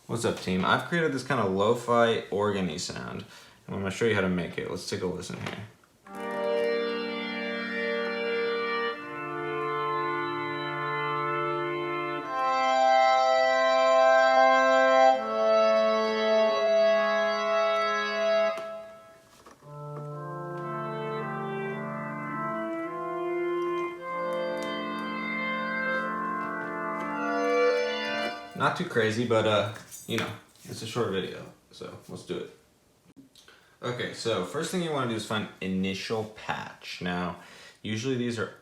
What's up, team? I've created this kind of lo-fi organ-y sound, and I'm going to show you how to make it. Let's take a listen here. Not too crazy, but you know, it's a short video, so let's do it. Okay, so first thing you want to do is find initial patch. Now, usually these are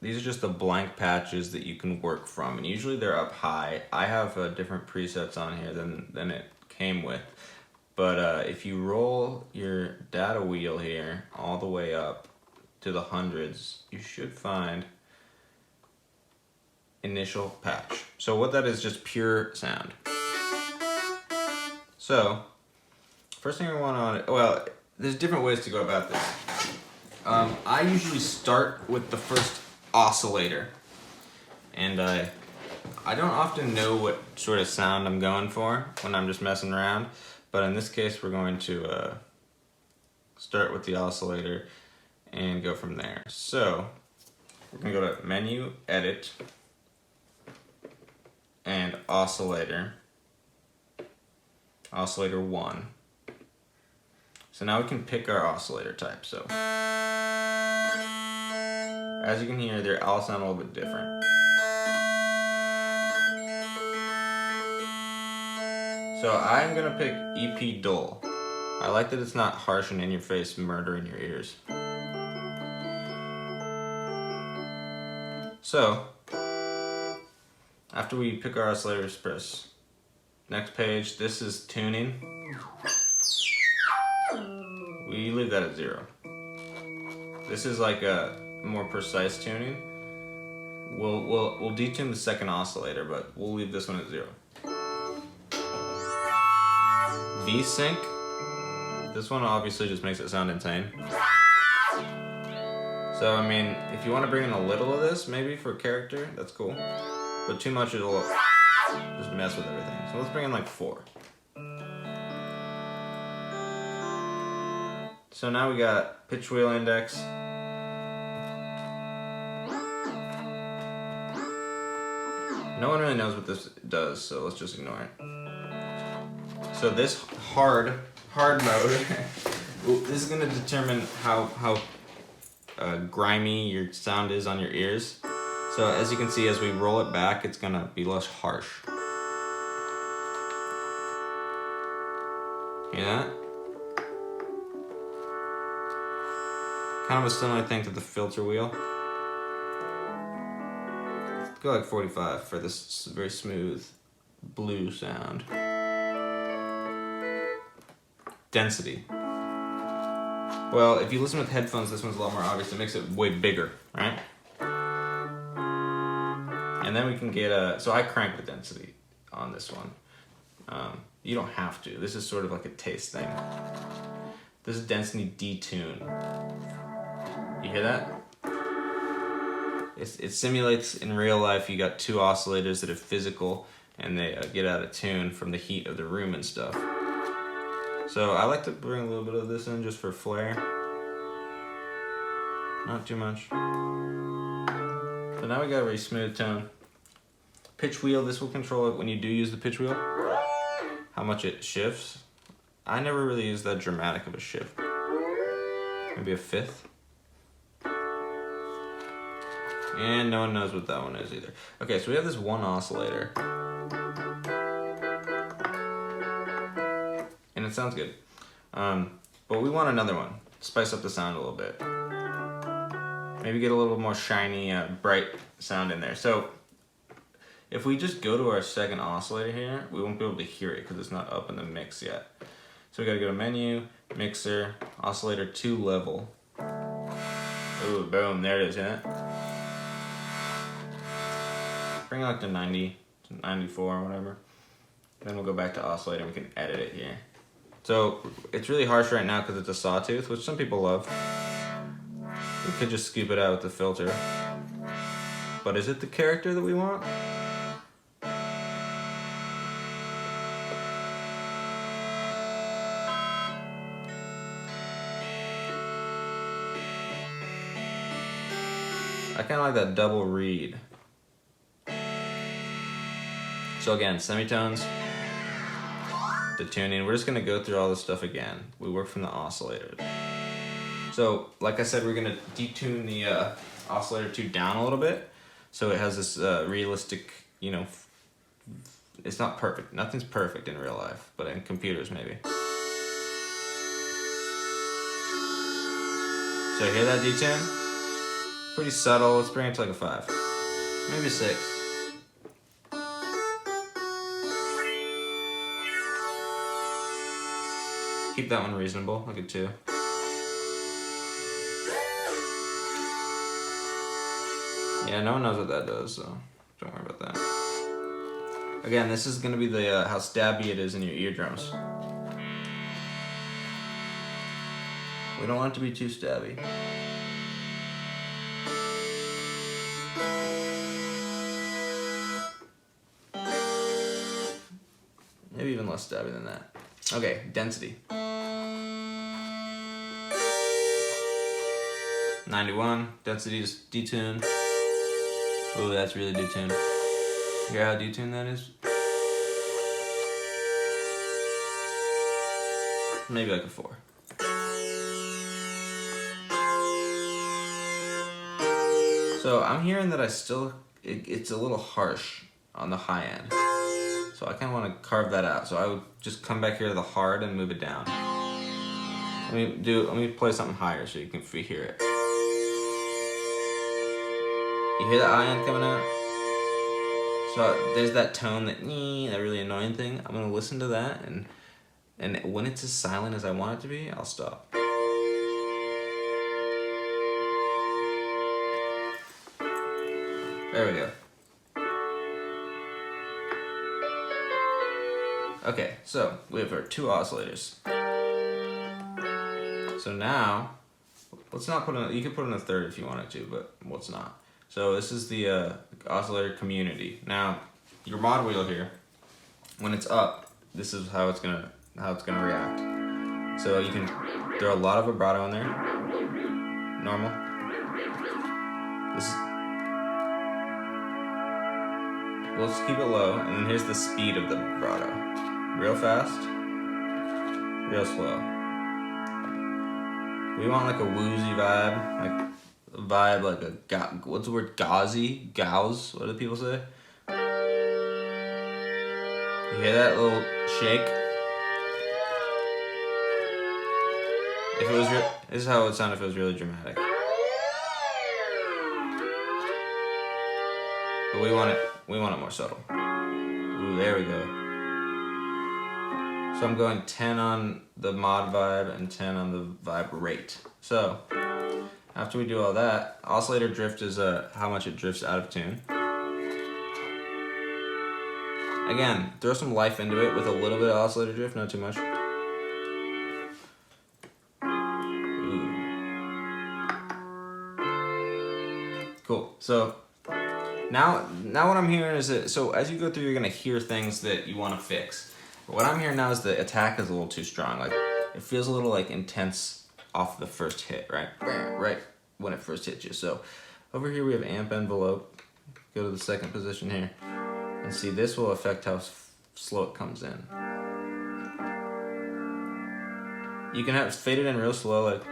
just the blank patches that you can work from, and usually they're up high. I have different presets on here than it came with, but if you roll your data wheel here all the way up to the hundreds, you should find initial patch. So what that is, just pure sound. So first thing I want to, well, there's different ways to go about this. I usually start with the first oscillator, and I don't often know what sort of sound I'm going for when I'm just messing around, but in this case we're going to start with the oscillator and go from there. So we're going to go to Menu, Edit, and Oscillator, Oscillator 1. So now we can pick our oscillator type. So as you can hear, they all sound a little bit different. So I'm gonna pick EP Dull. I like that it's not harsh and in your face, murdering your ears. So after we pick our oscillators, press next page. This is tuning. We leave that at 0. This is like a more precise tuning. We'll detune the second oscillator, but we'll leave this one at 0. V-sync. This one obviously just makes it sound insane. So I mean, if you want to bring in a little of this, maybe for character, that's cool. But too much it'll just mess with everything. So let's bring in like 4. So now we got pitch wheel index. No one really knows what this does, so let's just ignore it. So this hard mode, this is gonna determine how grimy your sound is on your ears. So as you can see, as we roll it back, it's gonna be less harsh. Hear that? Kind of a similar thing to the filter wheel. Let's go like 45 for this very smooth blue sound. Density. Well, if you listen with headphones, this one's a lot more obvious. It makes it way bigger, right? And then we can get so I crank the density on this one. You don't have to. This is sort of like a taste thing. This is density detune. You hear that? It simulates in real life. You got 2 oscillators that are physical, and they get out of tune from the heat of the room and stuff. So I like to bring a little bit of this in just for flair. Not too much. So now we got a very smooth tone. Pitch wheel, this will control it when you do use the pitch wheel, how much it shifts. I never really use that dramatic of a shift. Maybe a 1/5. And no one knows what that one is either. Okay, so we have this one oscillator. And it sounds good. But we want another one. Spice up the sound a little bit. Maybe get a little more shiny, bright sound in there. So if we just go to our second oscillator here, we won't be able to hear it because it's not up in the mix yet. So we gotta go to Menu, Mixer, Oscillator 2 Level. Ooh, boom, there it is, isn't it? Bring it like to 90, to 94 or whatever. Then we'll go back to oscillator and we can edit it here. So it's really harsh right now because it's a sawtooth, which some people love. We could just scoop it out with the filter. But is it the character that we want? I kind of like that double read. So again, semitones, the tuning. We're just gonna go through all this stuff again. We work from the oscillator. So like I said, we're gonna detune the oscillator 2 down a little bit, so it has this realistic, you know, it's not perfect. Nothing's perfect in real life, but in computers maybe. So hear that detune? Pretty subtle. Let's bring it to like a 5, maybe 6. Keep that one reasonable, like a 2. Yeah, no one knows what that does, so don't worry about that. Again, this is gonna be the how stabby it is in your eardrums. We don't want it to be too stabby. Maybe even less stabby than that. Okay, density. 91, density is detuned. Ooh, that's really detuned. Hear how detuned that is? Maybe like a 4. So I'm hearing that it's a little harsh on the high end. So I kind of want to carve that out. So I would just come back here to the hard and move it down. Let me play something higher so you can hear it. You hear that high end coming out? So there's that tone, that really annoying thing. I'm gonna listen to that, and when it's as silent as I want it to be, I'll stop. There we go. Okay, so we have our 2 oscillators. So now, let's not put in, you could put in a 3rd if you wanted to, but let's not. So this is the oscillator community. Now, your mod wheel here, when it's up, this is how it's gonna react. So you can throw a lot of vibrato in there, normal. Let's keep it low, and then here's the speed of the vibrato. Real fast, real slow. We want like a woozy vibe, like a what's the word? Gauzy? Gauze? What do people say? You hear that little shake? If it was this is how it would sound if it was really dramatic. But we want it more subtle. Ooh, there we go. So I'm going 10 on the mod vibe and 10 on the vibrate. So after we do all that, oscillator drift is how much it drifts out of tune. Again, throw some life into it with a little bit of oscillator drift, not too much. Ooh. Cool. So now what I'm hearing is that, so as you go through, you're gonna hear things that you want to fix. But what I'm hearing now is the attack is a little too strong. Like it feels a little like intense off the first hit, right? Right when it first hits you. So over here we have amp envelope. Go to the 2nd position here. And see, this will affect how slow it comes in. You can have fade it in real slow, like.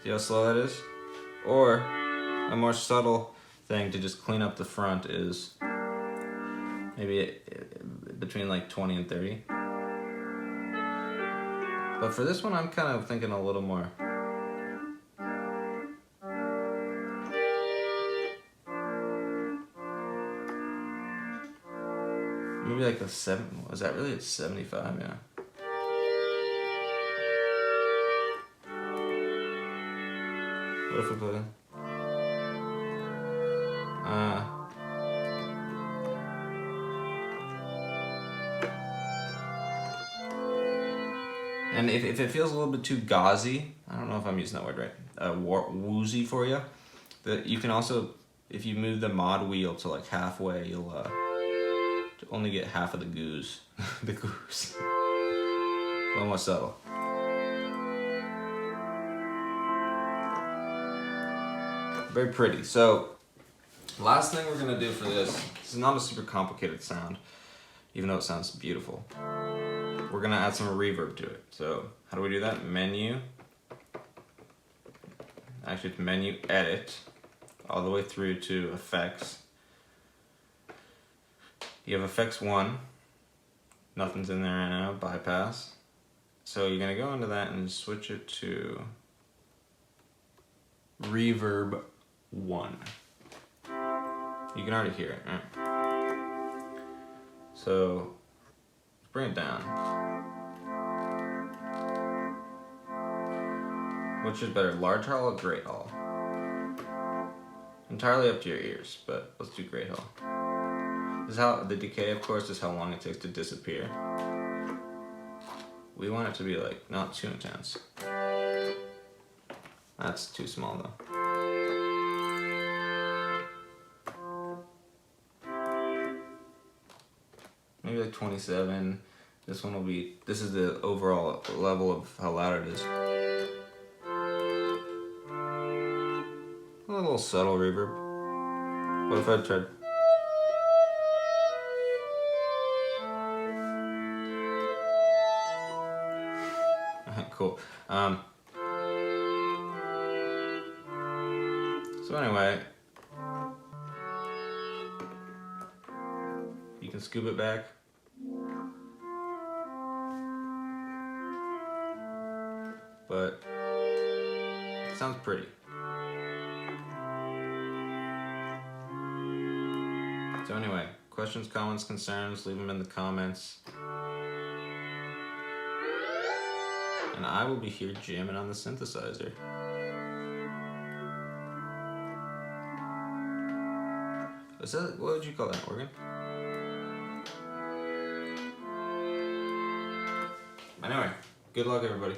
See how slow that is? Or a more subtle thing to just clean up the front is maybe between like 20 and 30. But for this one, I'm kind of thinking a little more. Maybe like a 7, was that really at 75? Yeah. What if we put in? And if it feels a little bit too gauzy, I don't know if I'm using that word right, woozy for you, that you can also, if you move the mod wheel to like halfway, you'll only get half of the goose. The goose. A little more subtle. very pretty. So last thing we're gonna do for this is not a super complicated sound, even though it sounds beautiful. We're gonna add some reverb to it. So how do we do that? Menu, actually it's menu edit, all the way through to effects. You have effects 1, nothing's in there right now, bypass. So you're gonna go into that and switch it to reverb 1. You can already hear it, right? So bring it down. Which is better, large hall or great hall? Entirely up to your ears, but let's do great hall. This is how the decay, of course, is how long it takes to disappear. We want it to be like not too intense. That's too small though. Maybe like 27. This one will be, this is the overall level of how loud it is. A little subtle reverb. What if I tried? Cool. So anyway, you can scoop it back. But it sounds pretty. So anyway, questions, comments, concerns, leave them in the comments. And I will be here jamming on the synthesizer. Is that, what would you call that, an organ? Anyway, good luck everybody.